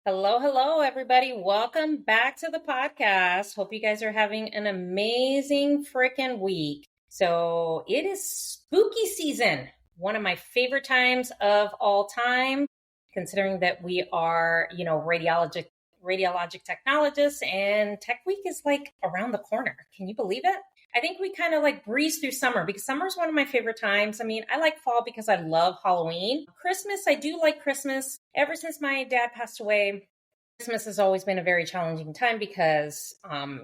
Hello, hello, everybody. Welcome back to the podcast. Hope you guys are having an amazing freaking week. So it is spooky season, one of my favorite times of all time, considering that we are, radiologic technologists and Tech Week is like around the corner. Can you believe it? I think we kind of like breeze through summer because summer is one of my favorite times. I mean, I like fall because I love Halloween. Christmas, I do like Christmas. Ever since my dad passed away, Christmas has always been a very challenging time because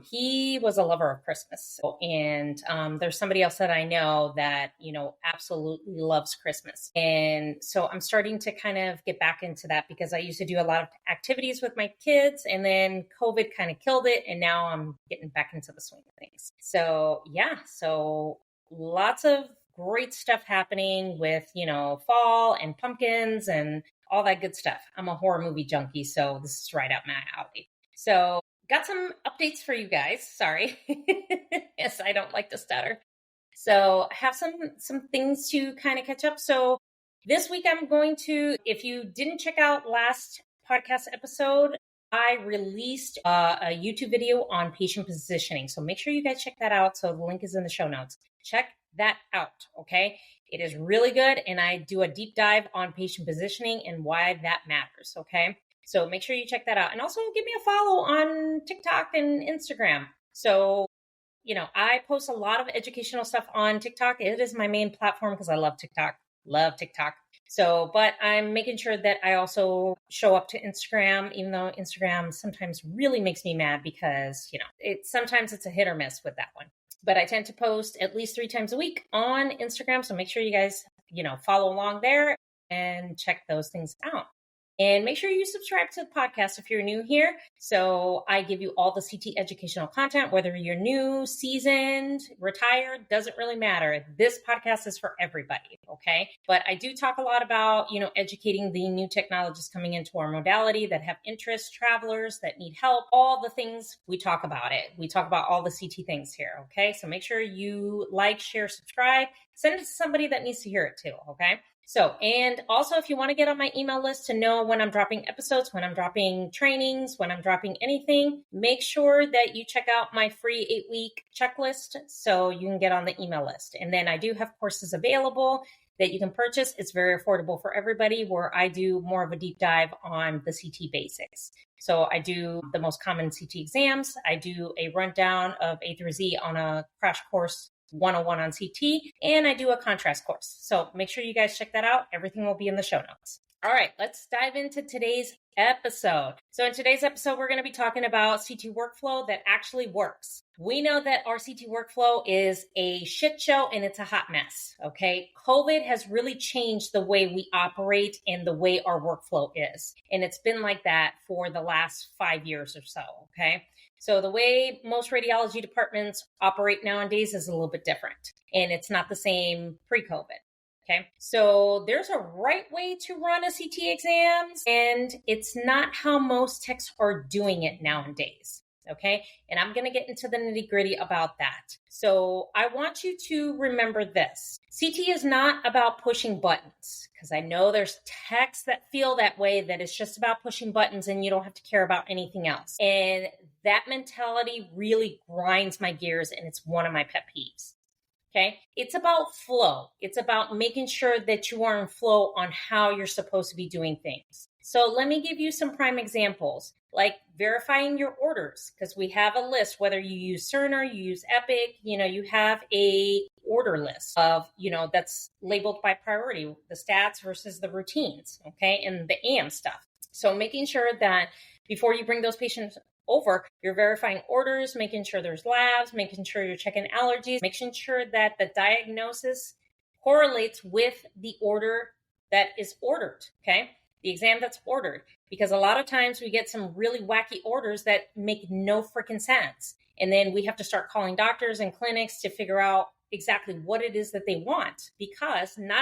he was a lover of Christmas. And there's somebody else that I know that, absolutely loves Christmas. And so I'm starting to kind of get back into that because I used to do a lot of activities with my kids and then COVID kind of killed it. And now I'm getting back into the swing of things. So, so lots of great stuff happening with, fall and pumpkins and all that good stuff. I'm a horror movie junkie, so this is right up my alley. So got some updates for you guys. Sorry. Yes, I don't like to stutter. So I have some things to kind of catch up. So this week I'm going to, if you didn't check out last podcast episode, I released a YouTube video on patient positioning. So make sure you guys check that out. So the link is in the show notes. Check that out, okay? It is really good, and I do a deep dive on patient positioning and why that matters, okay? So make sure you check that out. And also give me a follow on TikTok and Instagram. So, I post a lot of educational stuff on TikTok. It is my main platform because I love TikTok. Love TikTok. So, but I'm making sure that I also show up to Instagram, even though Instagram sometimes really makes me mad because, sometimes it's a hit or miss with that one. But I tend to post at least 3 times a week on Instagram. So make sure you guys, follow along there and check those things out. And make sure you subscribe to the podcast if you're new here. So I give you all the CT educational content, whether you're new, seasoned, retired, doesn't really matter. This podcast is for everybody, okay? But I do talk a lot about, educating the new technologies coming into our modality that have interest, travelers that need help, all the things we talk about it. We talk about all the CT things here, okay? So make sure you like, share, subscribe, send it to somebody that needs to hear it too, okay? So, and also if you want to get on my email list to know when I'm dropping episodes, when I'm dropping trainings, when I'm dropping anything, make sure that you check out my free 8-week checklist so you can get on the email list. And then I do have courses available that you can purchase. It's very affordable for everybody where I do more of a deep dive on the CT basics. So I do the most common CT exams. I do a rundown of A through Z on a crash course 101 on CT, and I do a contrast course. So make sure you guys check that out. Everything will be in the show notes. All right, let's dive into today's episode. So in today's episode, we're going to be talking about CT workflow that actually works. We know that our CT workflow is a shit show and it's a hot mess, okay? COVID has really changed the way we operate and the way our workflow is. And it's been like that for the last 5 years or so, okay? So the way most radiology departments operate nowadays is a little bit different, and it's not the same pre-COVID. Okay, so there's a right way to run a CT exams, and it's not how most techs are doing it nowadays. Okay, and I'm going to get into the nitty gritty about that. So I want you to remember this. CT is not about pushing buttons, because I know there's techs that feel that way, that it's just about pushing buttons and you don't have to care about anything else. And that mentality really grinds my gears, and it's one of my pet peeves. Okay. It's about flow. It's about making sure that you are in flow on how you're supposed to be doing things. So let me give you some prime examples, like verifying your orders, because we have a list, whether you use Cerner, you use Epic, you have a order list of, that's labeled by priority, the stats versus the routines, okay, and the AM stuff. So making sure that before you bring those patients over, you're verifying orders, making sure there's labs, making sure you're checking allergies, making sure that the diagnosis correlates with the order that is ordered, okay? The exam that's ordered. Because a lot of times we get some really wacky orders that make no freaking sense. And then we have to start calling doctors and clinics to figure out exactly what it is that they want, because 9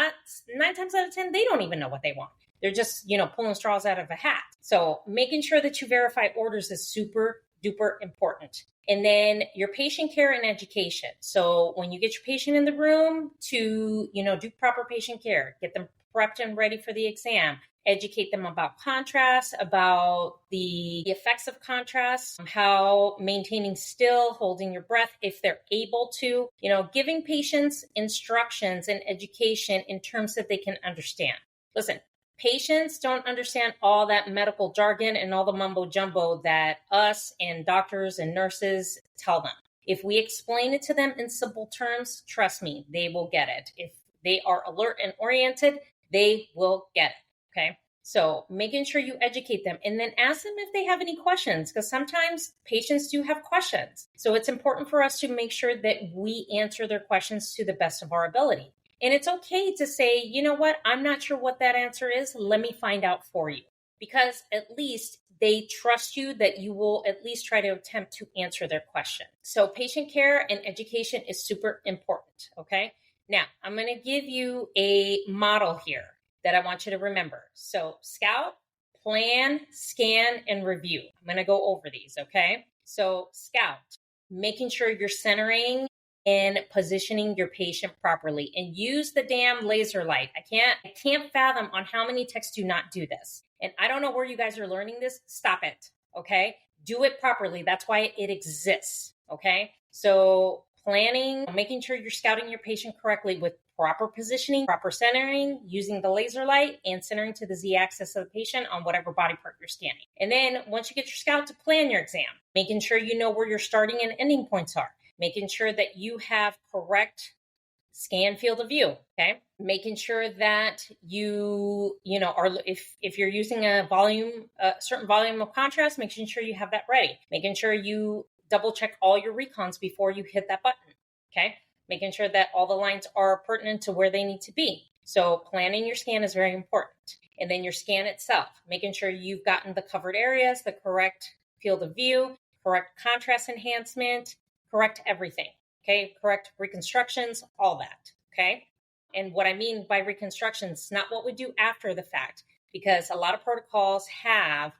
times out of 10, they don't even know what they want. They're just, pulling straws out of a hat. So making sure that you verify orders is super duper important. And then your patient care and education. So when you get your patient in the room to, do proper patient care, get them prepped and ready for the exam. Educate them about contrast, about the effects of contrast, how maintaining still, holding your breath if they're able to, giving patients instructions and education in terms that they can understand. Listen, patients don't understand all that medical jargon and all the mumbo jumbo that us and doctors and nurses tell them. If we explain it to them in simple terms, trust me, they will get it. If they are alert and oriented, they will get it. Okay. So making sure you educate them and then ask them if they have any questions, because sometimes patients do have questions. So it's important for us to make sure that we answer their questions to the best of our ability. And it's okay to say, you know what, I'm not sure what that answer is. Let me find out for you, because at least they trust you that you will at least try to attempt to answer their question. So patient care and education is super important. Okay. Now I'm going to give you a model here that I want you to remember. So scout, plan, scan, and review. I'm going to go over these, okay? So scout, making sure you're centering and positioning your patient properly, and use the damn laser light. I can't fathom on how many techs do not do this. And I don't know where you guys are learning this. Stop it, okay? Do it properly. That's why it exists, okay? So planning, making sure you're scouting your patient correctly with proper positioning, proper centering, using the laser light, and centering to the Z-axis of the patient on whatever body part you're scanning. And then once you get your scout, to plan your exam, making sure you know where your starting and ending points are, making sure that you have correct scan field of view, okay? Making sure that you are, if you're using a certain volume of contrast, making sure you have that ready, making sure you double check all your recons before you hit that button, okay? Making sure that all the lines are pertinent to where they need to be. So planning your scan is very important. And then your scan itself, making sure you've gotten the covered areas, the correct field of view, correct contrast enhancement, correct everything, okay? Correct reconstructions, all that, okay? And what I mean by reconstructions, not what we do after the fact, because a lot of protocols have,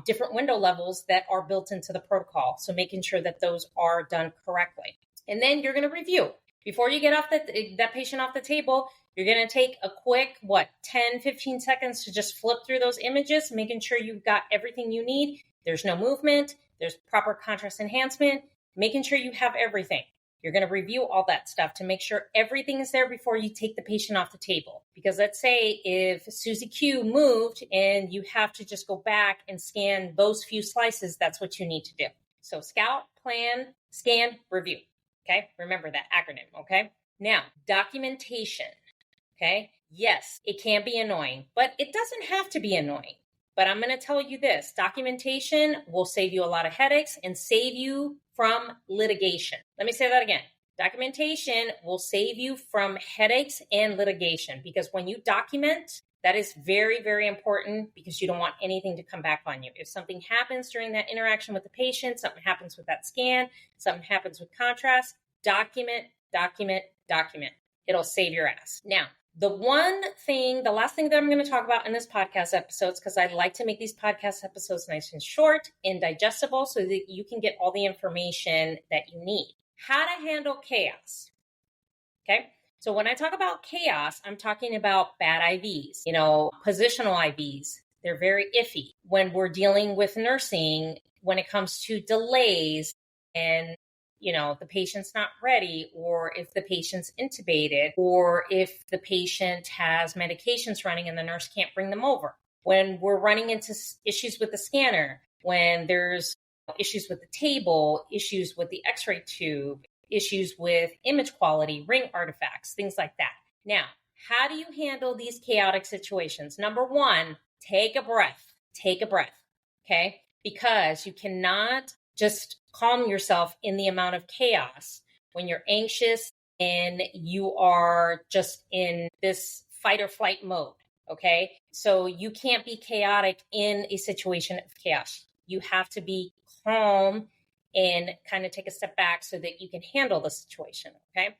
different window levels that are built into the protocol. So making sure that those are done correctly. And then you're going to review. Before you get off that patient off the table, you're going to take a quick, 10, 15 seconds to just flip through those images, making sure you've got everything you need. There's no movement. There's proper contrast enhancement, making sure you have everything. You're going to review all that stuff to make sure everything is there before you take the patient off the table. Because let's say if Susie Q moved and you have to just go back and scan those few slices, that's what you need to do. So scout, plan, scan, review. Okay, remember that acronym, okay? Now, documentation, okay? Yes, it can be annoying, but it doesn't have to be annoying. But I'm going to tell you this, documentation will save you a lot of headaches and save you from litigation. Let me say that again. Documentation will save you from headaches and litigation, because when you document, that is very, very important, because you don't want anything to come back on you. If something happens during that interaction with the patient, something happens with that scan, something happens with contrast, document, document, document. It'll save your ass. Now, the last thing that I'm going to talk about in this podcast episodes, because I like to make these podcast episodes nice and short and digestible so that you can get all the information that you need. How to handle chaos. Okay. So when I talk about chaos, I'm talking about bad IVs, positional IVs. They're very iffy. When we're dealing with nursing, when it comes to delays and, the patient's not ready, or if the patient's intubated, or if the patient has medications running and the nurse can't bring them over. When we're running into issues with the scanner, when there's issues with the table, issues with the x-ray tube, issues with image quality, ring artifacts, things like that. Now, how do you handle these chaotic situations? Number one, take a breath, okay? Because you cannot just calm yourself in the amount of chaos when you're anxious and you are just in this fight or flight mode, okay? So you can't be chaotic in a situation of chaos. You have to be calm and kind of take a step back so that you can handle the situation, okay?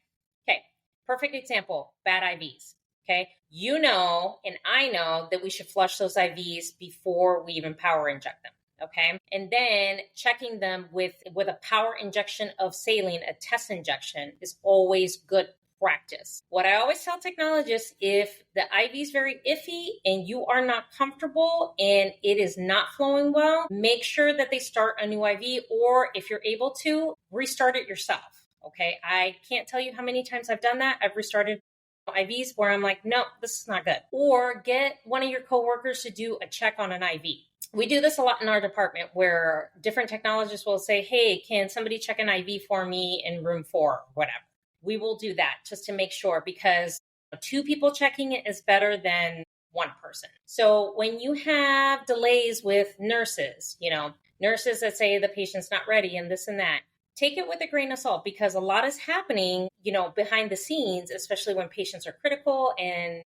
Okay, perfect example, bad IVs, okay? And I know that we should flush those IVs before we even power inject them, okay? And then checking them with a power injection of saline, a test injection, is always good practice. What I always tell technologists, if the IV is very iffy and you are not comfortable and it is not flowing well, make sure that they start a new IV, or if you're able to, restart it yourself. Okay. I can't tell you how many times I've done that. I've restarted IVs where I'm like, no, this is not good. Or get one of your coworkers to do a check on an IV. We do this a lot in our department where different technologists will say, hey, can somebody check an IV for me in room 4 or whatever? We will do that just to make sure, because 2 people checking it is better than 1 person. So when you have delays with nurses, nurses that say the patient's not ready and this and that, take it with a grain of salt, because a lot is happening, behind the scenes, especially when patients are critical and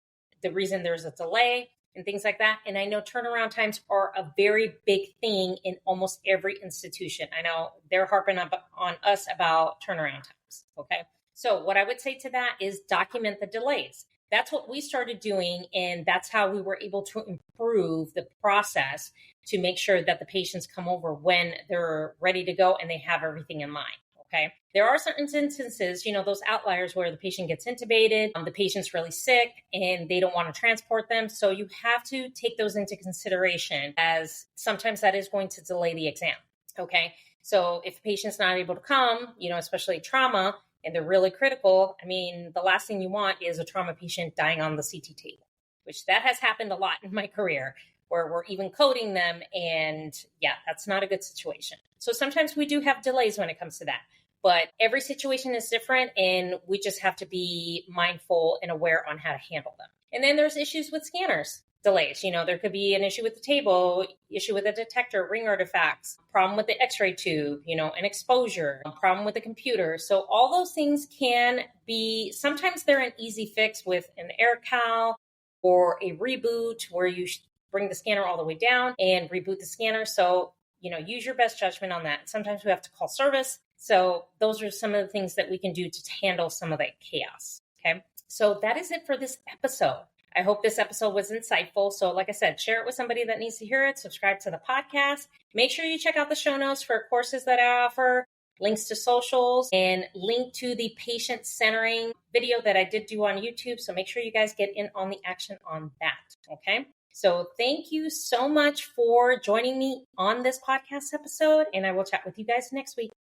the reason there's a delay and things like that. And I know turnaround times are a very big thing in almost every institution. I know they're harping on us about turnaround times. Okay. So what I would say to that is document the delays. That's what we started doing. And that's how we were able to improve the process to make sure that the patients come over when they're ready to go and they have everything in line. Okay. There are certain instances, those outliers where the patient gets intubated, the patient's really sick and they don't want to transport them. So you have to take those into consideration, as sometimes that is going to delay the exam. Okay. So if the patient's not able to come, especially trauma, and they're really critical, the last thing you want is a trauma patient dying on the CT table, which that has happened a lot in my career, where we're even coding them. And yeah, that's not a good situation. So sometimes we do have delays when it comes to that, but every situation is different and we just have to be mindful and aware on how to handle them. And then there's issues with scanners delays. There could be an issue with the table, issue with the detector, ring artifacts, problem with the x-ray tube, an exposure, a problem with the computer. So all those things can be, sometimes they're an easy fix with an AirCal or a reboot where you bring the scanner all the way down and reboot the scanner. So, use your best judgment on that. Sometimes we have to call service. So those are some of the things that we can do to handle some of that chaos. Okay. So that is it for this episode. I hope this episode was insightful. So like I said, share it with somebody that needs to hear it. Subscribe to the podcast. Make sure you check out the show notes for courses that I offer, links to socials, and link to the patient centering video that I did do on YouTube. So make sure you guys get in on the action on that. Okay. So thank you so much for joining me on this podcast episode, and I will chat with you guys next week.